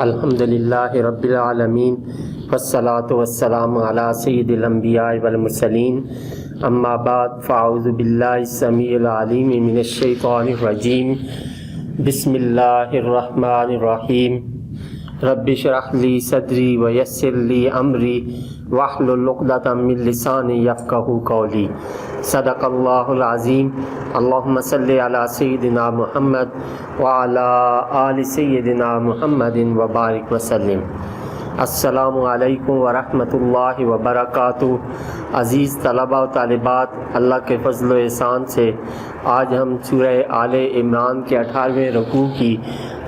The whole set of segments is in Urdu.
الحمدللہ رب العالمین والصلاة والسلام علی سید الانبیاء والمرسلین اما بعد فاعوذ باللہ السمیع العلیم من الشیطان الرجیم بسم اللہ الرحمن الرحیم رب اشرح لی صدری ویسر لی امری واحلل عقدۃ من لسانی یفقہوا قولی صدق اللہ العظیم اللہم صلی علی سیدنا محمد وعلی آل سیدنا محمد وبارک وسلم۔ السلام علیکم ورحمۃ اللہ وبرکاتہ۔ عزیز طلباء و طالبات، اللہ کے فضل و احسان سے آج ہم سورہ آل عمران کے 18ویں رکوع کی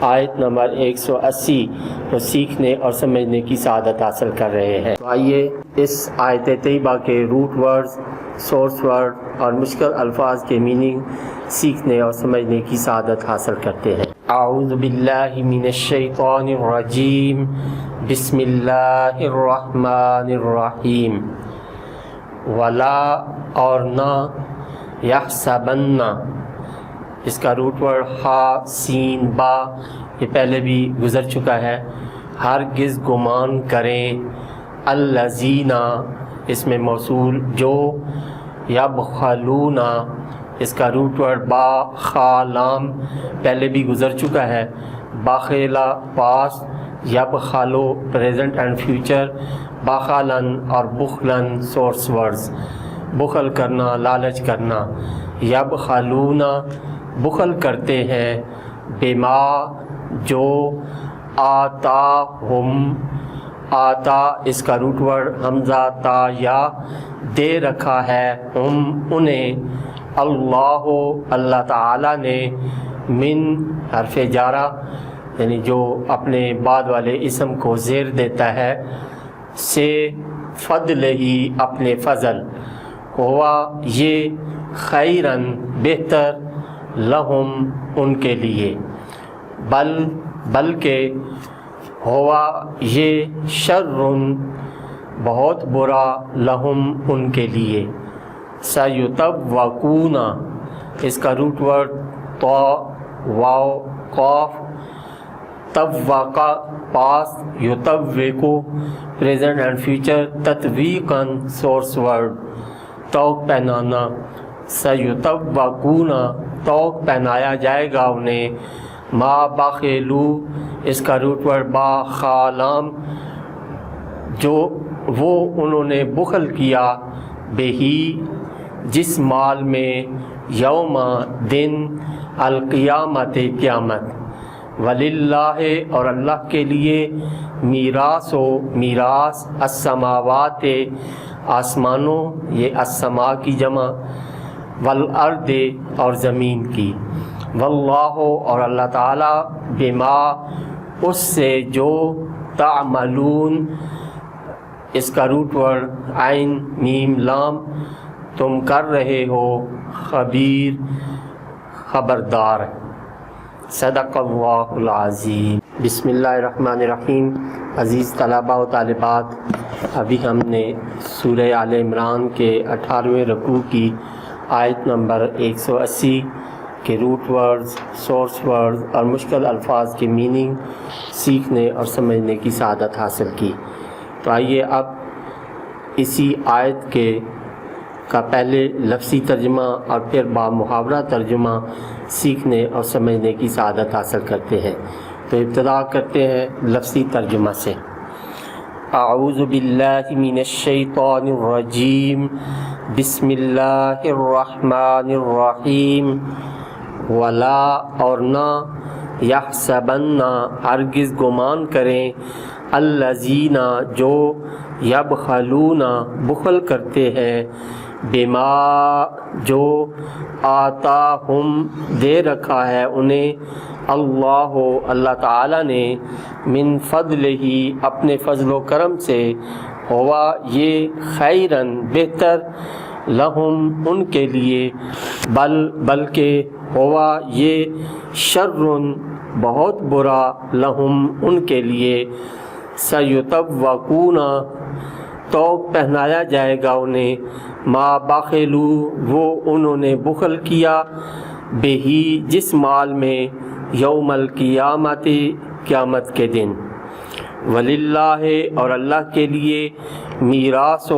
آیت نمبر 180 کو سیکھنے اور سمجھنے کی سعادت حاصل کر رہے ہیں۔ تو آئیے اس آیت طیبہ کے روٹ ورڈز، سورس ورڈ اور مشکل الفاظ کے میننگ سیکھنے اور سمجھنے کی سعادت حاصل کرتے ہیں۔ اعوذ باللہ من الشیطان الرجیم، بسم اللہ الرحمن الرحیم۔ ولا اور نہ، یحسبن، اس کا روٹ ورڈ ہا سین با، یہ پہلے بھی گزر چکا ہے۔ ہرگز گمان کریں، الذین، اس میں موصول جو، یبخلون، اس کا روٹ ورڈ با خا لام، پہلے بھی گزر چکا ہے۔ باخیلا پاس، یبخلو پریزنٹ اینڈ فیوچر، بخلن اور بخلن سورس ورڈز، بخل کرنا، لالچ کرنا۔ یبخلون، بخل کرتے ہیں، بما، جو، آتاہم، آتا، اس کا روٹ ورڈ حمزہ تا یا، دے رکھا ہے، انہیں، اللہ، اللہ تعالیٰ نے، من حرف جارہ یعنی جو اپنے بعد والے اسم کو زیر دیتا ہے، سے، فضل ہی، اپنے فضل، ہوا یہ، خیرن بہتر، لہم ان کے لیے، بلکہ، ہوا یہ، شرٌ بہت برا، لہم ان کے لیے۔ سیطوقون، اس کا روٹ ورڈ طا واو قاف، طوقا پاس، یطوقو پریزنٹ اینڈ فیوچر، تطویقاً سورس ورڈ، توق پہنانا۔ سیطوقون، توق پہنایا جائے گا انہیں، ما بخلو، اس کا روٹ ورڈ با خالام، جو وہ انہوں نے بخل کیا، بہی، جس مال میں، یوم، دن، القیامت، قیامت، وللہ، اور اللہ کے لیے، میراث و میراث، السماوات، آسمانوں، یہ السماء کی جمع، والارض، اور زمین کی، واللہ، اور اللہ تعالیٰ، بما، اس سے جو، تعملون، اس کا روٹ ورڈ عین میم لام، تم کر رہے ہو، خبیر، خبردار۔ صدق اللہ العظیم۔ بسم اللہ الرحمن الرحیم۔ عزیز طلباء و طالبات، ابھی ہم نے سورہ آل عمران کے 18ویں رکوع کی آیت نمبر 180 کے روٹ ورڈز، سورس ورڈز اور مشکل الفاظ کے میننگ سیکھنے اور سمجھنے کی سعادت حاصل کی۔ تو آئیے اب اسی آیت کا پہلے لفظی ترجمہ اور پھر با محاورہ ترجمہ سیکھنے اور سمجھنے کی سعادت حاصل کرتے ہیں۔ تو ابتدا کرتے ہیں لفظی ترجمہ سے۔ اعوذ باللہ من الشیطان الرجیم، بسم اللہ الرحمن الرحیم۔ ولا اور نہ، یحسبن، ہرگز گمان کریں، الذین، جو، یبخلون، بخل کرتے ہیں، بما، جو، آتاہم، دے رکھا ہے انہیں، اللہ، اللہ تعالیٰ نے، من فضل ہی، اپنے فضل و کرم سے، ہوا یہ، خیرن بہتر، لہم ان کے لیے، بلکہ، ہوا یہ، شرٌ بہت برا، لہم ان کے لیے۔ سیطوقون، توق پہنایا جائے گا انہیں، ما بخلو، وہ انہوں نے بخل کیا، بہی، جس مال میں، یوم القیامت، قیامت کے دن۔ وللہ اور اللہ کے لیے میراث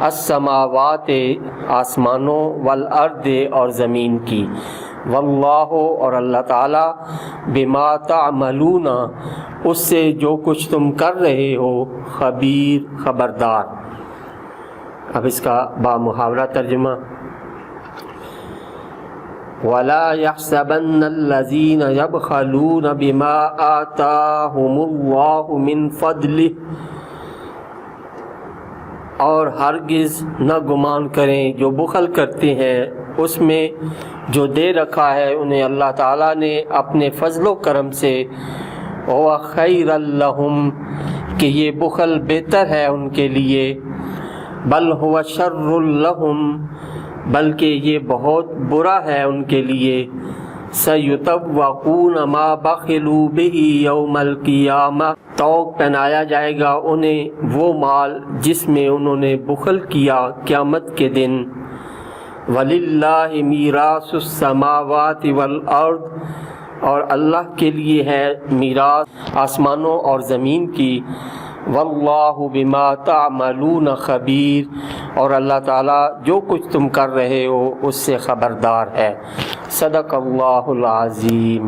السماوات آسمانوں والارض اور زمین کی، واللہ اور اللہ تعالی بما تعملون اس سے جو کچھ تم کر رہے ہو خبیر خبردار۔ اب اس کا با محاورہ ترجمہ، وَلَا يَحْسَبَنَّ الَّذِينَ يَبْخَلُونَ بِمَا آتَاهُمُ اللَّهُ مِنْ فَضْلِهِ، اور ہرگز نہ گمان کریں جو بخل کرتے ہیں اس میں جو دے رکھا ہے انہیں اللہ تعالیٰ نے اپنے فضل و کرم سے، وَخَيْرًا لَهُمْ کہ یہ بخل بہتر ہے ان کے لیے، بل هو شر لهم بلکہ یہ بہت برا ہے ان کے لیے، سَيُطَوَّقُونَ مَا بَخِلُوا بِهِ يَوْمَ الْقِيَامَةِ طوق پہنایا جائے گا انہیں وہ مال جس میں انہوں نے بخل کیا قیامت کے دن۔ وَلِلَّهِ مِيرَاثُ السَّمَاوَاتِ وَالْأَرْضِ اور اللہ کے لیے ہے میراث آسمانوں اور زمین کی، واللہ بما تعملون خبیر اور اللہ تعالیٰ جو کچھ تم کر رہے ہو اس سے خبردار ہے۔ صدق اللہ العظیم۔